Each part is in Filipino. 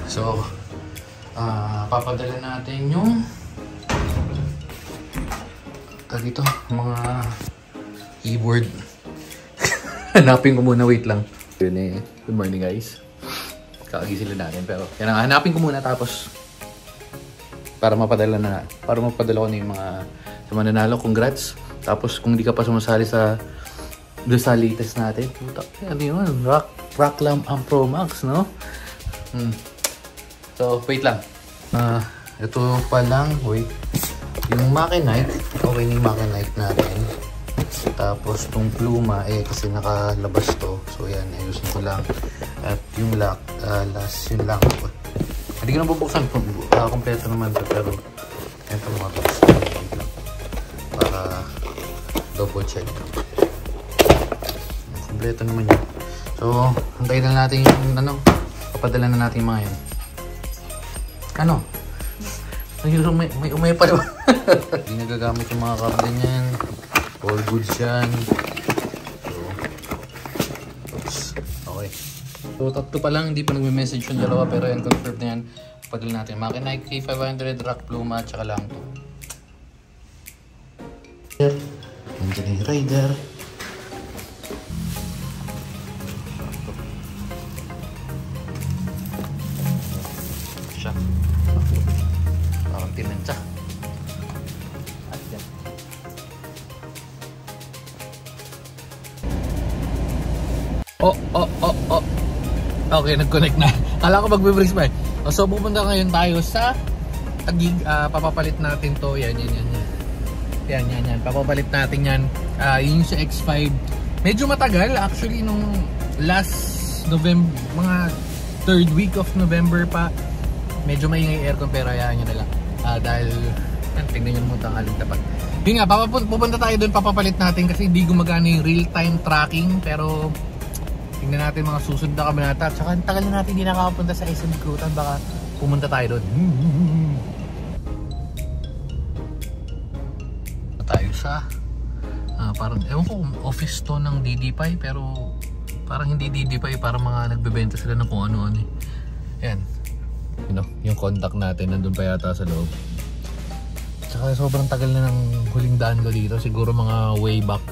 So, papadala natin yung dito, mga keyboard. Hanapin ko muna, wait lang. Yun eh. Good morning guys. Kakagising lang natin pero yan ang hanapin ko muna tapos para mapadala ko na yung mga sa mananalo. Congrats. Tapos kung hindi ka pa sumasali sa latest natin, ano yun? Rock Lamp Pro Max, no? So, wait lang. Ito pa lang, wait. Yung Makinite, okay na yung Makinite natin. Tapos itong Pluma, kasi nakalabas to. So yan, ayusin ko lang. At yung lock, last yun lang. Hindi ko na bubuksan. Kompleto naman to, pero ito mga box. Para double check. Kompleto naman yun. So, hantayin na natin yung papadala na natin yung mga yan. May umay pa naman. Hindi nagagamit yung mga kable niyan. All goods yan. So, okay. So, tatlo pa lang. Hindi pa nagme-message yung dalawa. Pero yan, confirm na yan. Padala natin. Makinite K500, Rock Pluma, tsaka lang to. Nandiyan yung rider. Siya. Parang tinantsa. At yan. Oh. Okay, nag-connect na. Kala ko mag-brakes pa eh. So, pupunta ngayon tayo sa Taguig. Papapalit natin to. Yan. Papapalit natin yan. Yun sa X5. Medyo matagal. Actually, nung last November, mga 3rd week of November pa, medyo maingay aircon pero hayaan nyo na lang. Dahil, tingnan nyo naman tangaling tapat. Yun nga, pupunta tayo doon, papapalit natin kasi hindi gumagana yung real-time tracking. Pero, tingnan natin mga susunod na kabanata. At saka, tagal na natin hindi nakakapunta sa SM Kutan. Baka pumunta tayo doon. Tayo sa, parang, ewan ko, office to ng DD5. Pero, parang hindi DD5. Parang mga nagbebenta sila ng kung ano-ano eh. Yan. Yung contact natin nandun pa yata sa loob. Tsaka sobrang tagal na ng huling daan ko dito. Siguro mga way back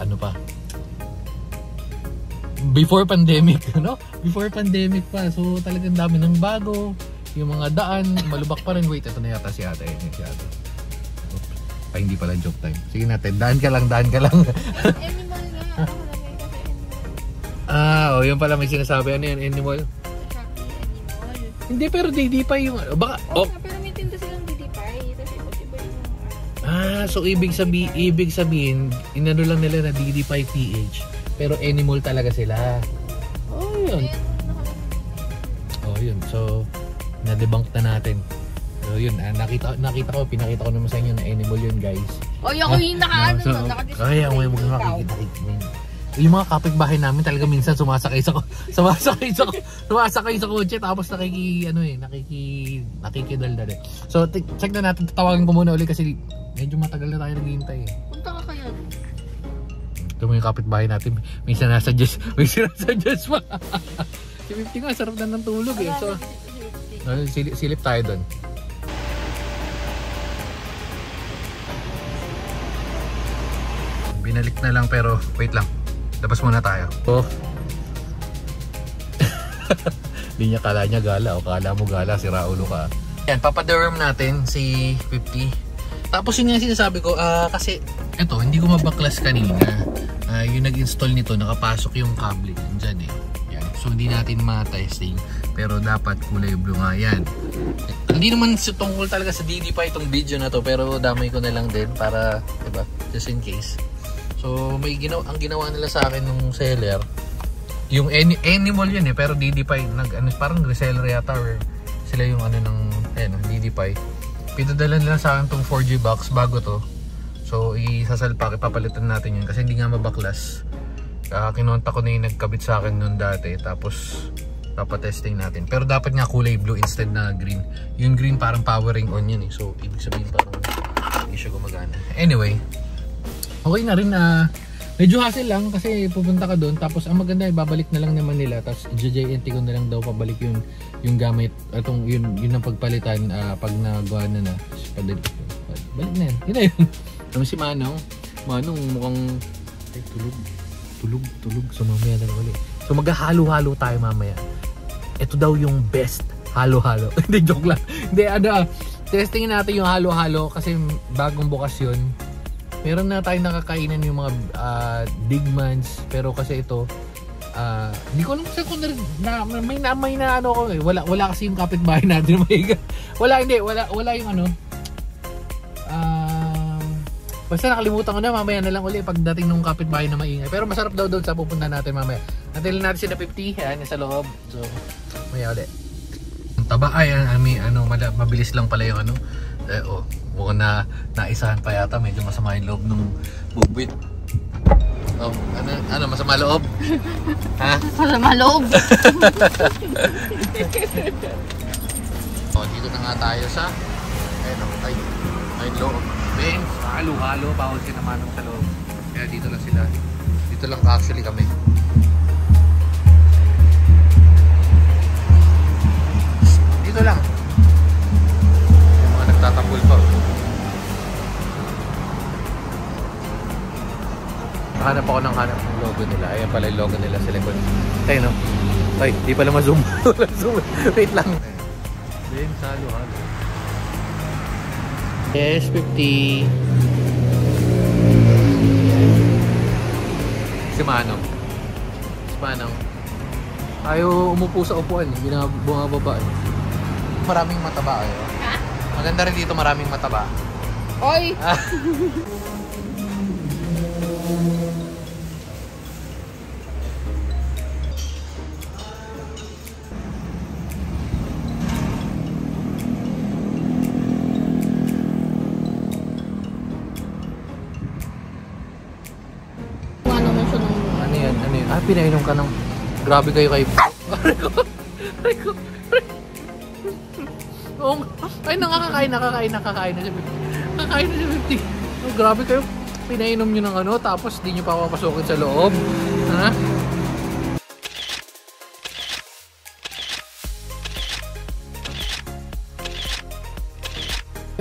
before pandemic, Before pandemic pa. So talagang dami ng bago. Yung mga daan, malubak pa rin. Wait, ito na yata si ate. Ay, hindi pala joke time. Sige natin, daan ka lang. Animal nga. Yun pala may sinasabi. Ano yan, animal? Hindi, pero DD5 yung baka Pero may tinda silang DD5 kasi iba yung so ibig sabihin inano lang nila na DD5 PH pero animal talaga sila. Yun. So na-debunk na natin. So yun, pinakita ko naman sa inyo na animal yun, guys. Ako yung Kaya mo makikita. Yung mga kapitbahay namin talaga minsan sumasakay sa kotse tapos nakikidaldal eh. So check na natin, tatawagan ko muna ulit kasi medyo matagal na tayo naghihintay eh. Punta ka kaya? Ito mo yung kapitbahay natin, minsan nasa-suggest pa. Si 50 nga, sarap na ng tulog eh. So silip tayo doon. Binalik na lang pero wait lang. Labas muna tayo. Hindi niya kala niya gala o kala mo gala, si Raulo ka. Yan, papaderm natin si 50. Tapos yun nga sinasabi ko, kasi eto, hindi ko mabaklas kanina. Yung nag-install nito, nakapasok yung cable dyan eh. Yan. So hindi natin ma-testing. Pero dapat kulay blue nga yan. Hindi naman tungkol talaga sa DD pa itong video na to, pero damay ko na lang din para, diba, just in case. So ang ginawa nila sa akin nung seller, yung animal yun eh, pero DD5 parang reseller yata or sila yung DD5. Pinadala nila sa akin tong 4G box bago to. So isasalpak, ipapalitan natin yun kasi hindi nga mabaklas. Kinontak ko na yung nagkabit sa akin nun dati, tapos papatesting natin. Pero dapat nga kulay blue instead na green. Yung green parang powering on yun eh. So ibig sabihin parang hindi siya gumagana. Anyway, okay na rin Medyo hassle lang kasi pupunta ka doon tapos ang maganda ay babalik na lang naman nila tapos JJNT ko na lang daw pabalik yung gamit atong yun ang pagpalitan pag nagawa na balik na yan. Yun na yun. Ano si Manong mukhang ay tulog so mamaya na lang ulit. So maghahalo-halo tayo mamaya. Ito daw yung best halo-halo. Hindi, joke lang. Hindi, testingin natin yung halo-halo kasi bagong bukas yun. Meron na tayong nakakainan yung mga Digmans pero kasi ito hindi ko alam kung may na ano ko eh. Wala kasi yung kapitbahay natin wala yung ano basta nakalimutan ko na mamaya na lang ulit pagdating ng kapitbahay na maingay pero masarap daw doon sa pupunta natin mamaya. Natin natin sila 50 yan sa loob so mamaya ulit. Ang taba ay mabilis lang pala yung ano mukhang naisahan pa yata medyo masama yung loob ng bubwit. Ano masama loob? Ha? Masama loob. Dito na nga tayo sa ay loob. Ben, halo-halo bawal naman sa loob. Kaya dito lang sila. Dito lang actually kami. Dito lang. Yung mga nagtatambol pa. Hanap ako ng logo nila. Ayan pala yung logo nila sa likod. Tayo no? Ay, di pala ma-zoom. Wait lang. Ben, halo-halo. Yes, 50. Si Manong. Ayaw umupo sa upuan. Bumababa. Maraming mataba. Ha? Maganda rin dito maraming mataba. Oy! Pinainom ka ng grabe kayo ay nakakain na siya 50 grabe kayo pinainom nyo ng ano tapos di nyo pa papasokin sa loob ha?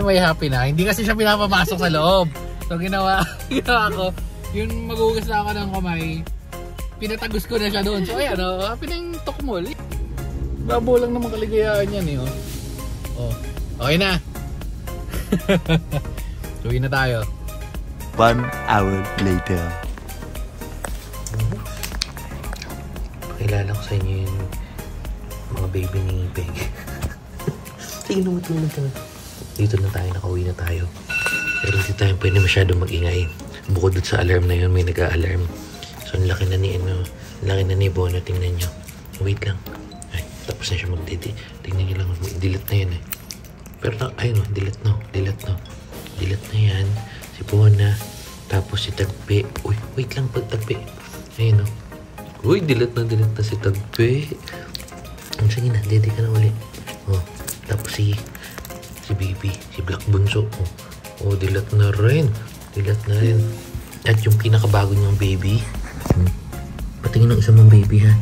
May happy na hindi kasi siya pinapapasok sa loob so ginawa ko yun magugas na ako ng kamay pinatagos ko na siya doon. So ayan, pinang-tok mo. Babo lang naman kaligayahan yan okay na. Tuwi na tayo. 1 hour later. Pakilala ko sa inyo yung mga baby ni Peg. Sige na, matulog ka na. Dito na tayo, nakauwi na tayo. Pero hindi tayo pwede masyadong mag-ingay. Bukod doon sa alarm na yun, may nag-a-alarm. So, ang laki na ni Bona, tingnan nyo. Wait lang. Ay, tapos na siya mag-delete. Tingnan nyo lang, delete na yan Pero, ayun delete na yan. Si Bona, tapos si Tagpe. Uy, wait lang, Tagpe. Ayun Uy, delete na si Tagpe. Sige na, delete ka na ulit. Tapos si Baby, si Black Bunso. Delete na rin. At yung pinakabago niyang baby. Patingin ng isa mong baby ha.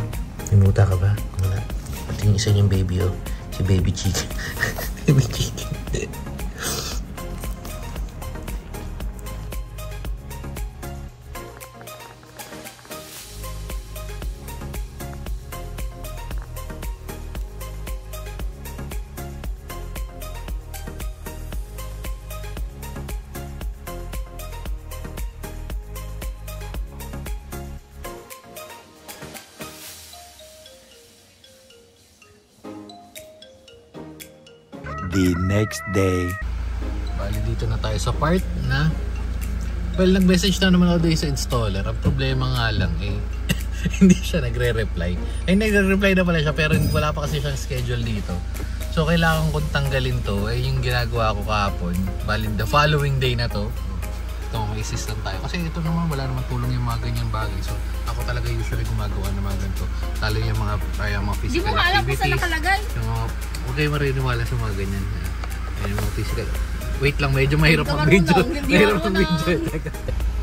Minuta ka ba? Wala. Patingin isa niyang baby si Baby Chicken. Baby Chicken. The next day. Bali dito na tayo sa part na nag-message na naman ako doon sa installer. Ang problema nga lang hindi siya nagre-reply. Ay nagre-reply na pala siya pero wala pa kasi siyang schedule dito. So kailangan kong tanggalin to. Yung ginagawa ko kahapon. Bali the following day na to. Ito may assistant tayo. Kasi ito naman wala naman tulong yung mga ganyan bagay. So ako talaga usually gumagawa ng mga ganito. Lalo yung mga physical activities. Di mo alam kung saan nakalagay. Huwag kayo mariniwala sa mga ganyan. Ayun mga physical. Wait lang, medyo mahirap mag-video.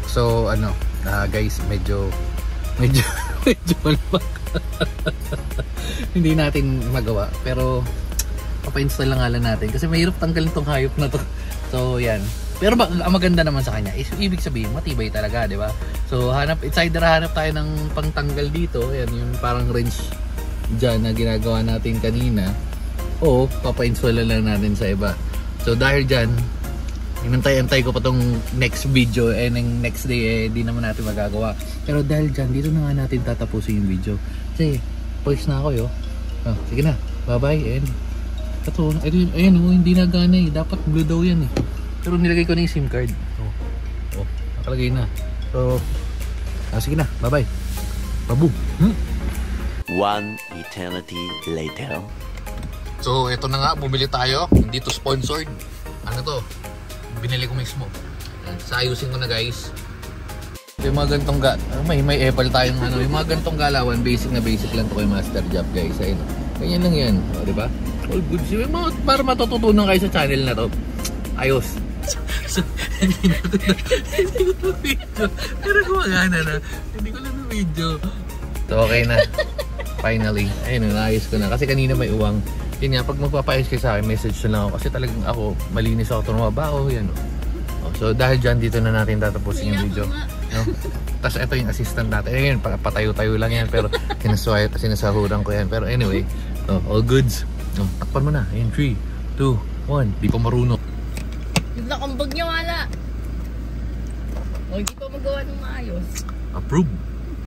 So Guys, medyo malapag. Hindi natin magawa. Pero papa-install lang ala natin kasi mahirap tanggalin tong hayop na to. So yan. Pero ang maganda naman sa kanya is ibig sabihin matibay talaga, di ba? So it's either hanap tayo ng pangtanggal dito, yan yung parang wrench dyan na ginagawa natin kanina, o papa-install lang natin sa iba. So dahil dyan, inantay-antay ko pa tong next video ng next day di naman natin magagawa. Pero dahil dyan, dito na nga natin tatapusin yung video. Kasi pause na ako yo. Sige na, bye bye. And ito, ayun, hindi na gana eh. Dapat blue daw yan eh. Pero nilagay ko na yung SIM card. Nakalagay na. So, sige na. Bye-bye. Babu. One eternity later. So, ito na nga. Bumili tayo. Hindi to sponsored. Ano to? Binili ko mismo. Sa ayusin ko na guys. Yung mga gantong may Apple tayong yung mga gantong galawan. Basic lang to kay Master Job guys. Ayun. Ganyan lang yan. O, diba? All good. Para matututunan kayo sa channel na to. Ayos. So, hindi ko na video. Pero gumagana na. Hindi ko na video. So, okay na. Finally. Ayun, naayos ko na. Kasi kanina may uwang. Yun nga, pag magpapayos kayo sa akin, message na lang ako. Kasi talagang ako, malinis ako ito ng mabaho. Yan. So, dahil dyan, dito na natin tatapusin yung video. No? Tapos, ito yung assistant natin. Ayun, patayo-tayo lang yan. Pero, sinasahuran ko yan. Pero anyway, all goods. Takpan mo na. Ayun, 3, 2, 1. Di pa marunong. Yung nakambag niya wala. O, hindi pa magawa ng maayos. Approve.